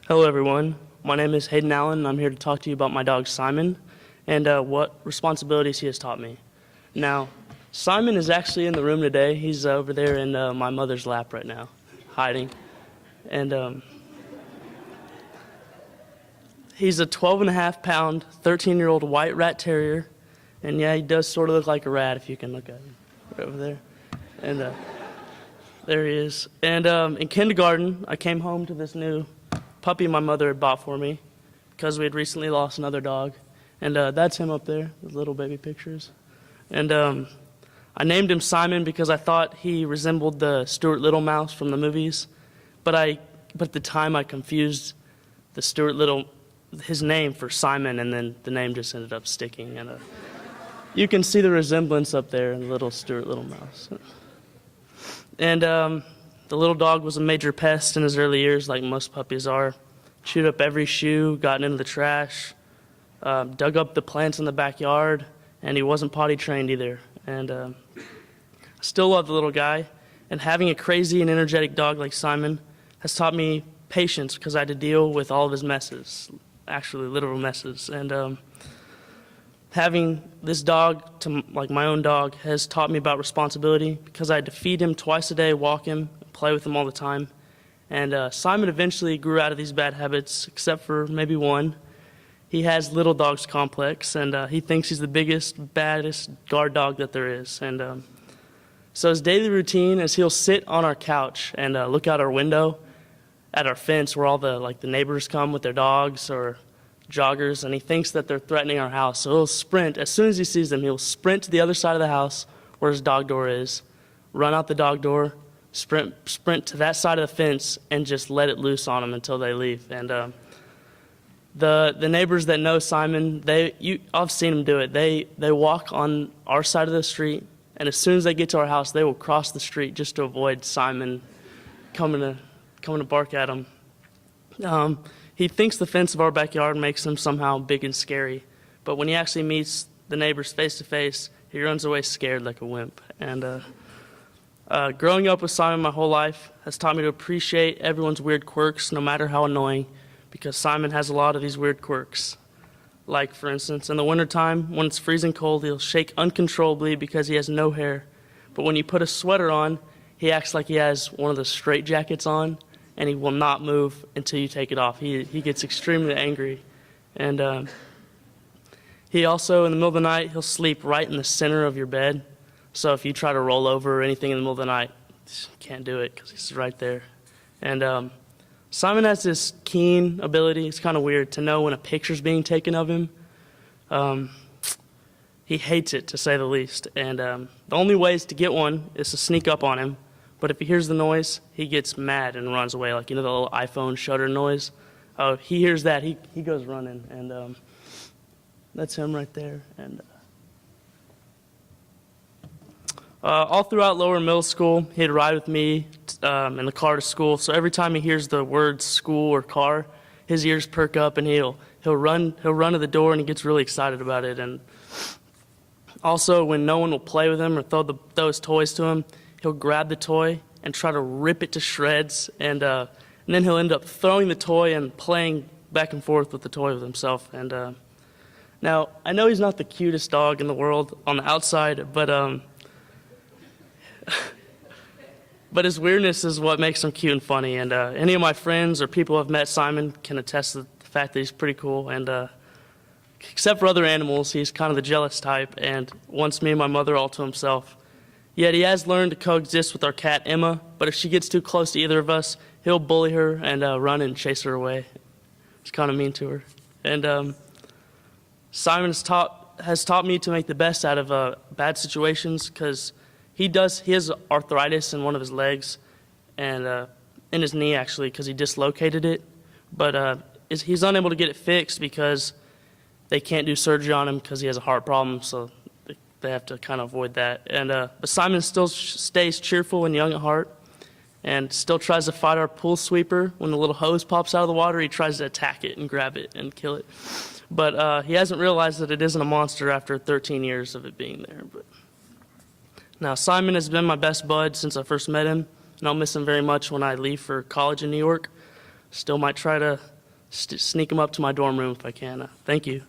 Hello everyone, my name is Hayden Allen and I'm here to talk to you about my dog Simon and what responsibilities he has taught me. Now, Simon is actually in the room today. He's over there in my mother's lap right now, hiding. And he's a 12.5-pound, 13-year-old white rat terrier. And yeah, he does sort of look like a rat if you can look at him right over there. And there he is. And in kindergarten, I came home to this new puppy my mother had bought for me because we had recently lost another dog. And that's him up there, the little baby pictures. And I named him Simon because I thought he resembled the Stuart Little mouse from the movies. But at the time I confused the Stuart Little, his name for Simon, and then the name just ended up sticking. And you can see the resemblance up there in the little Stuart Little mouse. And the little dog was a major pest in his early years, like most puppies are. Chewed up every shoe, gotten into the trash, dug up the plants in the backyard, and he wasn't potty trained either. And I still love the little guy. And having a crazy and energetic dog like Simon has taught me patience because I had to deal with all of his messes, actually literal messes. And having this dog, like my own dog, has taught me about responsibility because I had to feed him twice a day, walk him, play with him all the time. And Simon eventually grew out of these bad habits, except for maybe one. He has little dog's complex, and he thinks he's the biggest, baddest guard dog that there is. And so his daily routine is he'll sit on our couch and look out our window at our fence where all the neighbors come with their dogs or joggers, and he thinks that they're threatening our house. So he'll sprint. As soon as he sees them, he'll sprint to the other side of the house where his dog door is, run out the dog door, sprint to that side of the fence, and just let it loose on them until they leave. And the neighbors that know Simon, I've seen them do it. They walk on our side of the street, and as soon as they get to our house, they will cross the street just to avoid Simon coming to bark at them. He thinks the fence of our backyard makes him somehow big and scary, but when he actually meets the neighbors face to face, he runs away scared like a wimp. And growing up with Simon my whole life has taught me to appreciate everyone's weird quirks, no matter how annoying, because Simon has a lot of these weird quirks. Like, for instance, in the wintertime, when it's freezing cold, he'll shake uncontrollably because he has no hair. But when you put a sweater on, he acts like he has one of the straight jackets on, and he will not move until you take it off. He gets extremely angry. And he also, in the middle of the night, he'll sleep right in the center of your bed. So if you try to roll over or anything in the middle of the night, you can't do it because he's right there. And Simon has this keen ability, it's kind of weird, to know when a picture's being taken of him. He hates it, to say the least. And the only ways to get one is to sneak up on him. But if he hears the noise, he gets mad and runs away, like, you know, the little iPhone shutter noise. Oh, he hears that, he goes running. And that's him right there. And all throughout lower middle school, he'd ride with me in the car to school. So every time he hears the words school or car, his ears perk up and he'll run to the door, and he gets really excited about it. And also, when no one will play with him or throw his toys to him, he'll grab the toy and try to rip it to shreds, and then he'll end up throwing the toy and playing back and forth with the toy with himself. And now, I know he's not the cutest dog in the world on the outside, but his weirdness is what makes him cute and funny. And any of my friends or people who have met Simon can attest to the fact that he's pretty cool. And except for other animals, he's kind of the jealous type and wants me and my mother all to himself. Yet he has learned to coexist with our cat, Emma, but if she gets too close to either of us, he'll bully her and run and chase her away. It's kind of mean to her. And Simon has taught me to make the best out of bad situations because he has arthritis in one of his legs and in his knee, actually, because he dislocated it. But he's unable to get it fixed because they can't do surgery on him because he has a heart problem, so they have to kind of avoid that. And but Simon still stays cheerful and young at heart and still tries to fight our pool sweeper. When the little hose pops out of the water, he tries to attack it and grab it and kill it. But he hasn't realized that it isn't a monster after 13 years of it being there. But now, Simon has been my best bud since I first met him, and I'll miss him very much when I leave for college in New York. Still might try to sneak him up to my dorm room if I can. Thank you.